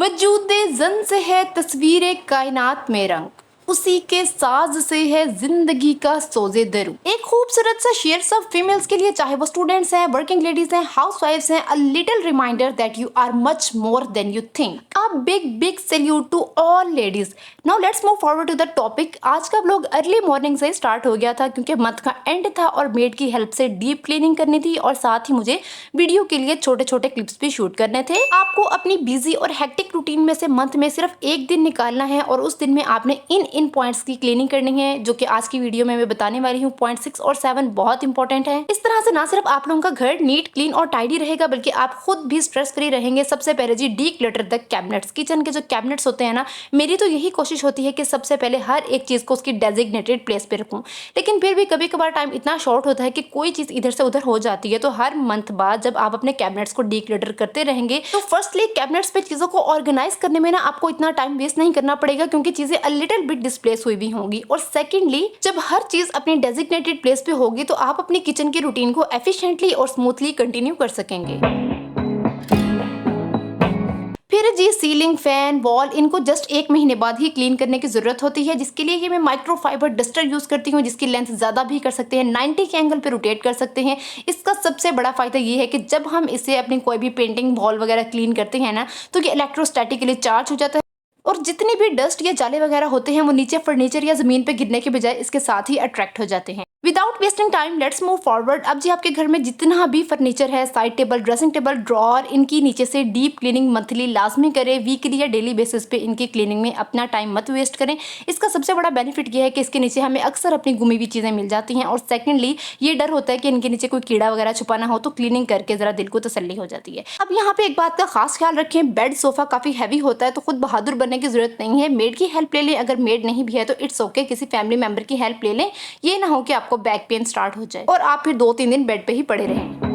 वजूदे जन से है तस्वीरें कायनात में रंग, उसी के साज से है जिंदगी का सोजे दरू। एक खूबसूरत सा शेर सब फीमेल्स के लिए, चाहे वो स्टूडेंट्स हैं, वर्किंग लेडीज हैं, हाउसवाइफ्स हैं। A little reminder that you are much more than you think. A big big salute to all ladies. Now let's move forward to the topic. आज का व्लॉग अर्ली मॉर्निंग से start हो गया था क्योंकि मंथ का एंड था और मेड की हेल्प से डीप क्लीनिंग करनी थी और साथ ही मुझे वीडियो के लिए छोटे छोटे क्लिप्स भी शूट करने थे। आपको अपनी बिजी और हेक्टिक रूटीन में से मंथ में सिर्फ एक दिन निकालना है और उस दिन में आपने इन पॉइंट्स की क्लीनिंग करनी है, जो कि आज की वीडियो में मैं बताने वाली हूँ। पॉइंट 6 और 7 बहुत इंपॉर्टेंट है। इस तरह से ना सिर्फ आप लोगों का घर नीट क्लीन और टाइडी रहेगा बल्कि आप खुद भी स्ट्रेस फ्री रहेंगे। सबसे पहले जी, declutter the cabinets. Kitchen के जो कैबिनेट्स होते हैं ना, मेरी तो यही कोशिश होती है कि सबसे पहले हर एक चीज को उसकी डेजिग्नेटेड प्लेस पे रखूं, लेकिन फिर भी कभी कभार टाइम इतना शॉर्ट होता है कि कोई चीज इधर से उधर हो जाती है। तो हर मंथ बाद जब आप अपने कैबिनेट्स को डी क्लटर करते रहेंगे तो फर्स्टली कैबिनेट्स पे चीजों को ऑर्गेनाइज करने में ना आपको इतना टाइम वेस्ट नहीं करना पड़ेगा क्योंकि चीजें अ लिटिल बिट डिस्प्लेस हुई भी होंगी। और सेकेंडली, जब हर चीज अपनी डेजिग्नेटेड प्लेस पे होगी तो आप अपनी किचन की रूटीन को एफिशिएंटली और स्मूथली कंटिन्यू कर सकेंगे। फिर जी, सीलिंग, फैन, वॉल, इनको जस्ट 1 महीने बाद ही क्लीन करने की जरूरत होती है, जिसके लिए ये मैं माइक्रोफाइबर डस्टर यूज करती हूँ, जिसकी लेंथ ज्यादा भी कर सकते हैं, 90 के एंगल पे रोटेट कर सकते हैं। इसका सबसे बड़ा फायदा ये है कि जब हम इसे अपनी कोई भी पेंटिंग, वॉल वगैरह क्लीन करते हैं ना, तो ये इलेक्ट्रोस्टैटिकली चार्ज हो जाता है और जितने भी डस्ट या जाले वगैरह होते हैं वो नीचे फर्नीचर या जमीन पे गिरने के बजाय इसके साथ ही अट्रैक्ट हो जाते हैं। Without wasting time let's move forward. अब जी, आपके घर में जितना भी फर्नीचर है, side table, dressing table, drawer, इनकी नीचे से डीप क्लीनिंग मंथली लाजमी करें। वीकली या डेली बेसिस पे इनकी क्लीनिंग में अपना टाइम मत वेस्ट करें। इसका सबसे बड़ा बेनिफिट ये है कि इसके नीचे हमें अक्सर अपनी गुमी हुई चीजें मिल जाती हैं और सेकेंडली ये डर होता है कि इनके नीचे कोई कीड़ा वगैरह छुपाना हो, तो क्लीनिंग करके जरा दिल को तसल्ली हो जाती है। अब यहाँ पे एक बात का खास ख्याल रखें, बेड सोफा काफी हैवी होता है तो खुद बहादुर बनने की जरूरत नहीं है। मेड की हेल्प ले लें, अगर मेड नहीं भी है तो इट्स ओके, किसी फैमिली मेंबर की हेल्प ले लें। ये ना हो कि आपको बैक पेन स्टार्ट हो जाए और आप फिर 2-3 दिन बेड पे ही पड़े रहें।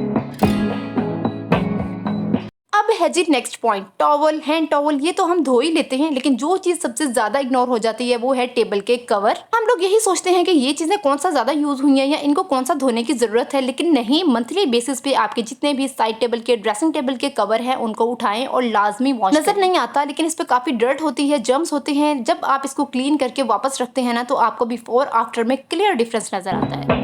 अब है जी next point, towel, hand towel. ये तो हम धो ही लेते हैं, लेकिन जो चीज सबसे ज्यादा इग्नोर हो जाती है वो है टेबल के कवर। हम लोग यही सोचते हैं कि ये चीजें कौन सा ज्यादा यूज हुई है या इनको कौन सा धोने की जरूरत है, लेकिन नहीं, मंथली बेसिस पे आपके जितने भी साइड टेबल के, ड्रेसिंग टेबल के कवर है उनको उठाएं और लाजमी वॉश। नजर नहीं आता लेकिन इस पे काफी डर्ट होती है, जर्म्स होते हैं। जब आप इसको क्लीन करके वापस रखते हैं ना तो आपको बिफोर आफ्टर में क्लियर डिफरेंस नजर आता है।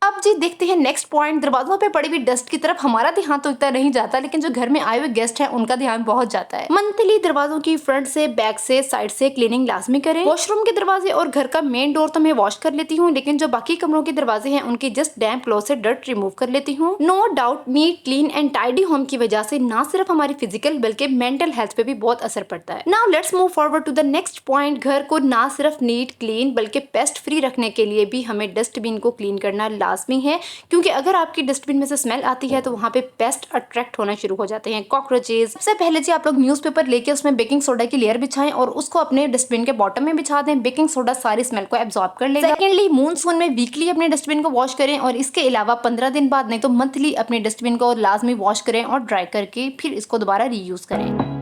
अब जी देखते हैं नेक्स्ट पॉइंट, दरवाजों पे पड़ी हुई डस्ट की तरफ हमारा ध्यान तो इतना नहीं जाता, लेकिन जो घर में आए हुए गेस्ट हैं उनका ध्यान बहुत जाता है। मंथली दरवाजों की फ्रंट से, बैक से, साइड से क्लीनिंग लाजमी करें। वॉशरूम के दरवाजे और घर का मेन डोर तो मैं वॉश कर लेती हूँ, लेकिन जो बाकी कमरों के दरवाजे हैं उनकी जस्ट डैम्प क्लॉथ से डर्ट रिमूव कर लेती हूँ। No doubt, neat, clean and tidy home की वजह से ना सिर्फ हमारी फिजिकल बल्कि मेंटल हेल्थ पे भी बहुत असर पड़ता है। Now let's move forward to the next point. घर को ना सिर्फ नीट, क्लीन बल्कि पेस्ट फ्री रखने के लिए भी हमें डस्टबिन को क्लीन करना लाजमी है, क्योंकि अगर आपकी डस्टबिन में से स्मेल आती है तो वहाँ पे पेस्ट अट्रैक्ट होना शुरू हो जाते हैं, कॉकरोचेस। सबसे पहले जी, आप लोग न्यूज़पेपर लेके उसमें बेकिंग सोडा की लेयर बिछाएं और उसको अपने डस्टबिन के बॉटम में बिछा दें। बेकिंग सोडा सारी स्मेल को एब्जॉर्ब कर लेगा। सेकेंडली, मूनसून में वीकली अपने डस्टबिन को वॉश करें और इसके अलावा 15 दिन बाद नहीं तो मंथली अपने डस्टबिन को लाजमी वॉश करें और ड्राई करके फिर इसको दोबारा रीयूज करें।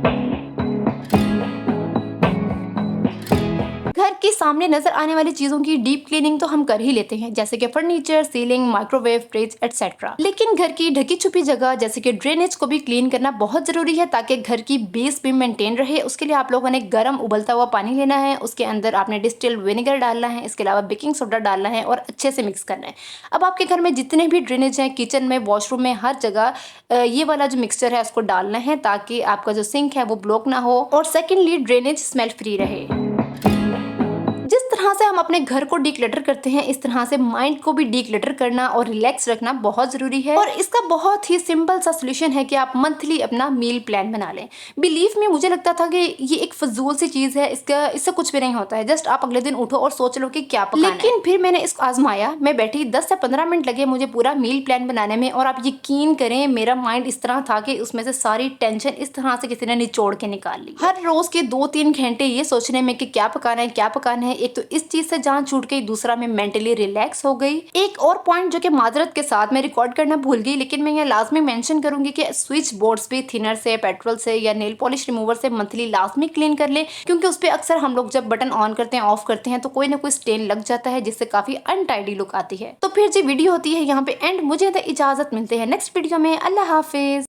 घर के सामने नजर आने वाली चीजों की डीप क्लीनिंग तो हम कर ही लेते हैं, जैसे कि furniture, ceiling, microwave, fridge etcetera. लेकिन घर की ढकी छुपी जगह जैसे कि ड्रेनेज को भी क्लीन करना बहुत जरूरी है ताकि घर की बेस भी मेंटेन रहे। उसके लिए आप लोगों ने गर्म उबलता हुआ पानी लेना है, उसके अंदर आपने डिस्टिल्ड विनेगर डालना है, इसके अलावा बेकिंग सोडा डालना है और अच्छे से मिक्स करना है। अब आपके घर में जितने भी ड्रेनेज हैं, किचन में, वॉशरूम में, हर जगह ये वाला जो मिक्सचर है उसको डालना है ताकि आपका जो सिंक है वो ब्लॉक ना हो और सेकेंडली ड्रेनेज स्मेल फ्री रहे। जिस तरह से हम अपने घर को डीक्लटर करते हैं, इस तरह से माइंड को भी डीक्लटर करना और रिलैक्स रखना बहुत जरूरी है। और इसका बहुत ही सिंपल सा सोल्यूशन है कि आप मंथली अपना मील प्लान बना लें। बिलीव में, मुझे लगता था कि ये एक फजूल सी चीज है, इससे कुछ भी नहीं होता है, जस्ट आप अगले दिन उठो और सोच लो कि क्या पकाना है। लेकिन फिर मैंने इसको आजमाया, मैं बैठी 10 से 15 मिनट लगे मुझे पूरा मील प्लान बनाने में और आप यकीन करें मेरा माइंड इस तरह था कि उसमें से सारी टेंशन इस तरह से किसी ने निचोड़ के निकाल ली। हर रोज के 2-3 घंटे ये सोचने में कि क्या पकाना है, क्या पकाना है, एक तो इस चीज से जान छूट गई, दूसरा मैं मेंटली रिलैक्स हो गई। एक और पॉइंट जो कि माजरत के साथ मैं रिकॉर्ड करना भूल गई, लेकिन मैं यहाँ लाजमी मेंशन करूंगी कि स्विच बोर्ड्स भी थिनर से, पेट्रोल से या नेल पॉलिश रिमूवर से मंथली लाजमी क्लीन कर ले, क्योंकि उस पर अक्सर हम लोग जब बटन ऑन करते हैं, ऑफ करते हैं तो कोई ना कोई स्टेन लग जाता है जिससे काफी अनटाइडी लुक आती है। तो फिर जी वीडियो होती है यहाँ पे एंड, मुझे इजाजत, मिलते हैं नेक्स्ट वीडियो में। अल्लाह हाफिज।